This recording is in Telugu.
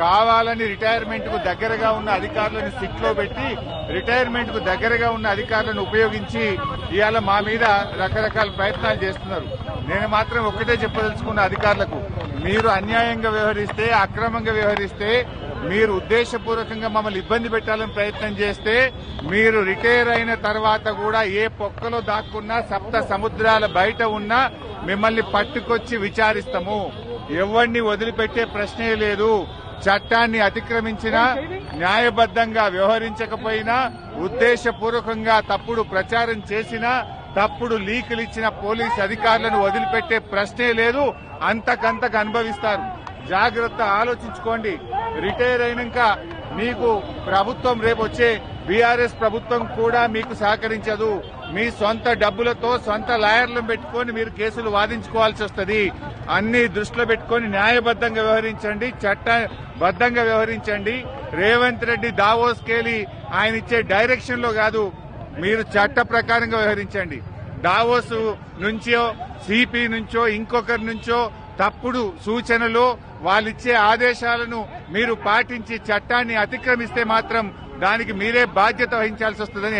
కావాలని రిటైర్మెంట్ కు దగ్గరగా ఉన్న అధికారులను సిట్ లో పెట్టి రిటైర్మెంట్ కు దగ్గరగా ఉన్న అధికారులను ఉపయోగించి ఇవాళ మా మీద రకరకాల ప్రయత్నాలు చేస్తున్నారు. నేను మాత్రం ఒక్కటే చెప్పదలుచుకున్న అధికారులకు, మీరు అన్యాయంగా వ్యవహరిస్తే, అక్రమంగా వ్యవహరిస్తే, మీరు ఉద్దేశపూర్వకంగా మమ్మల్ని ఇబ్బంది పెట్టాలని ప్రయత్నం చేస్తే, మీరు రిటైర్ అయిన తర్వాత కూడా ఏ పొక్కలో దాక్కున్నా, సప్త సముద్రాల బయట ఉన్నా మిమ్మల్ని పట్టుకొచ్చి విచారిస్తాము. ఎవరిని వదిలిపెట్టే ప్రశ్నే లేదు. చట్టాన్ని అతిక్రమించినా, న్యాయబద్దంగా వ్యవహరించకపోయినా, ఉద్దేశపూర్వకంగా తప్పుడు ప్రచారం చేసినా, తప్పుడు లీకులు ఇచ్చిన పోలీసు అధికారులను వదిలిపెట్టే ప్రశ్నే లేదు. అంతకంతకు అనుభవిస్తారు. జాగ్రత్త, ఆలోచించుకోండి. రిటైర్ అయినాక మీకు ప్రభుత్వం, రేపు వచ్చే బీఆర్ఎస్ ప్రభుత్వం కూడా మీకు సహకరించదు. మీ సొంత డబ్బులతో సొంత లాయర్లను పెట్టుకుని మీరు కేసులు వాదించుకోవాల్సి వస్తుంది. అన్ని దృష్టిలో పెట్టుకుని న్యాయబద్దంగా వ్యవహరించండి, చట్టబద్దంగా వ్యవహరించండి. రేవంత్ రెడ్డి దావోస్కెళ్లి ఆయన ఇచ్చే డైరెక్షన్ లో కాదు, మీరు చట్ట ప్రకారంగా వ్యవహరించండి. దావోస్ నుంచో, సిపి నుంచో, ఇంకొకరి నుంచో తప్పుడు సూచనలు, వాళ్ళిచ్చే ఆదేశాలను మీరు పాటించి చట్టాన్ని అతిక్రమిస్తే మాత్రం దానికి మీరే బాధ్యత వహించాల్సి వస్తుందని